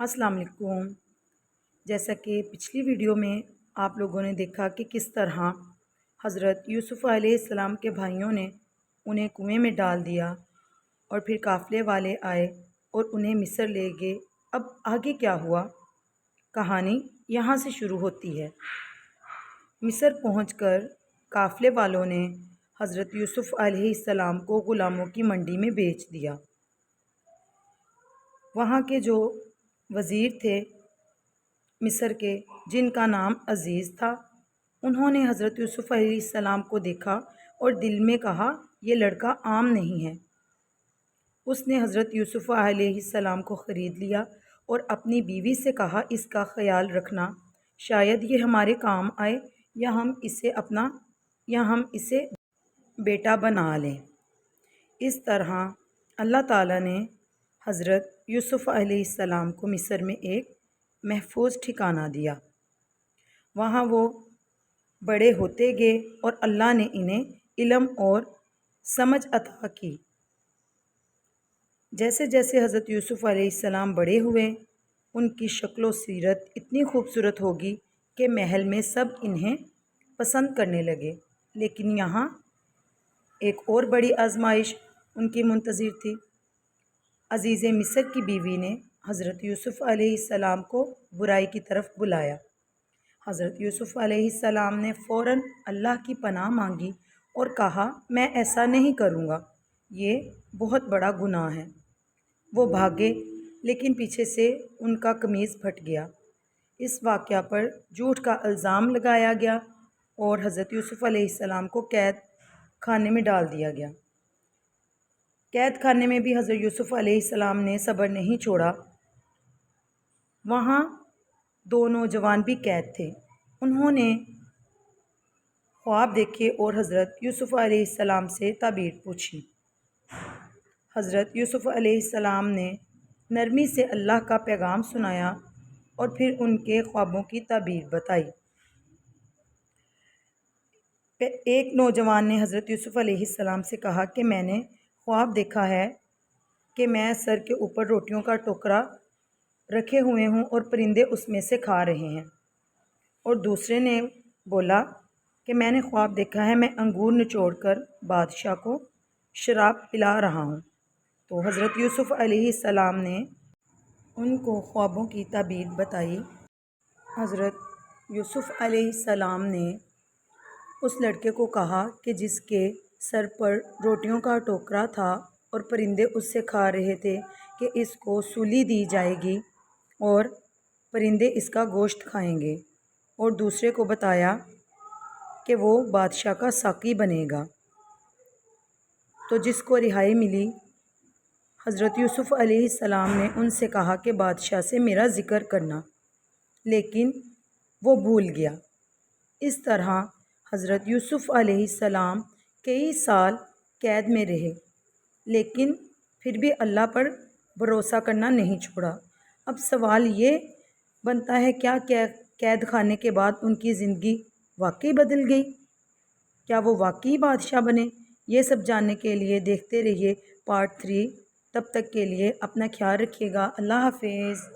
السلام علیکم۔ جیسا کہ پچھلی ویڈیو میں آپ لوگوں نے دیکھا کہ کس طرح حضرت یوسف علیہ السلام کے بھائیوں نے انہیں کنویں میں ڈال دیا اور پھر قافلے والے آئے اور انہیں مصر لے گئے۔ اب آگے کیا ہوا؟ کہانی یہاں سے شروع ہوتی ہے۔ مصر پہنچ کر قافلے والوں نے حضرت یوسف علیہ السلام کو غلاموں کی منڈی میں بیچ دیا۔ وہاں کے جو وزیر تھے مصر کے، جن کا نام عزیز تھا، انہوں نے حضرت یوسف علیہ السلام کو دیکھا اور دل میں کہا یہ لڑکا عام نہیں ہے۔ اس نے حضرت یوسف علیہ السلام کو خرید لیا اور اپنی بیوی سے کہا اس کا خیال رکھنا، شاید یہ ہمارے کام آئے یا ہم اسے بیٹا بنا لیں۔ اس طرح اللہ تعالیٰ نے حضرت یوسف علیہ السلام کو مصر میں ایک محفوظ ٹھکانہ دیا۔ وہاں وہ بڑے ہوتے گئے اور اللہ نے انہیں علم اور سمجھ عطا کی۔ جیسے جیسے حضرت یوسف علیہ السلام بڑے ہوئے، ان کی شکل و سیرت اتنی خوبصورت ہوگی کہ محل میں سب انہیں پسند کرنے لگے۔ لیکن یہاں ایک اور بڑی آزمائش ان کی منتظر تھی۔ عزیز مصر کی بیوی نے حضرت یوسف علیہ السلام کو برائی کی طرف بلایا۔ حضرت یوسف علیہ السلام نے فوراً اللہ کی پناہ مانگی اور کہا میں ایسا نہیں کروں گا، یہ بہت بڑا گناہ ہے۔ وہ بھاگے لیکن پیچھے سے ان کا قمیض پھٹ گیا۔ اس واقعہ پر جھوٹ کا الزام لگایا گیا اور حضرت یوسف علیہ السلام کو قید خانے میں ڈال دیا گیا۔ قید خانے میں بھی حضرت یوسف علیہ السلام نے صبر نہیں چھوڑا۔ وہاں دو نوجوان بھی قید تھے۔ انہوں نے خواب دیکھے اور حضرت یوسف علیہ السلام سے تعبیر پوچھی۔ حضرت یوسف علیہ السلام نے نرمی سے اللہ کا پیغام سنایا اور پھر ان کے خوابوں کی تعبیر بتائی۔ ایک نوجوان نے حضرت یوسف علیہ السلام سے کہا کہ میں نے خواب دیکھا ہے کہ میں سر کے اوپر روٹیوں کا ٹوکرا رکھے ہوئے ہوں اور پرندے اس میں سے کھا رہے ہیں۔ اور دوسرے نے بولا کہ میں نے خواب دیکھا ہے میں انگور نچوڑ کر بادشاہ کو شراب پلا رہا ہوں۔ تو حضرت یوسف علیہ السلام نے ان کو خوابوں کی تعبیر بتائی۔ حضرت یوسف علیہ السلام نے اس لڑکے کو کہا کہ جس کے سر پر روٹیوں کا ٹوکرا تھا اور پرندے اس سے کھا رہے تھے کہ اس کو سولی دی جائے گی اور پرندے اس کا گوشت کھائیں گے، اور دوسرے کو بتایا کہ وہ بادشاہ کا ساقی بنے گا۔ تو جس کو رہائی ملی، حضرت یوسف علیہ السلام نے ان سے کہا کہ بادشاہ سے میرا ذکر کرنا، لیکن وہ بھول گیا۔ اس طرح حضرت یوسف علیہ السلام کئی سال قید میں رہے، لیکن پھر بھی اللہ پر بھروسہ کرنا نہیں چھوڑا۔ اب سوال یہ بنتا ہے کیا قید خانے کے بعد ان کی زندگی واقعی بدل گئی؟ کیا وہ واقعی بادشاہ بنے؟ یہ سب جاننے کے لیے دیکھتے رہیے پارٹ 3۔ تب تک کے لیے اپنا خیال رکھیے گا۔ اللہ حافظ۔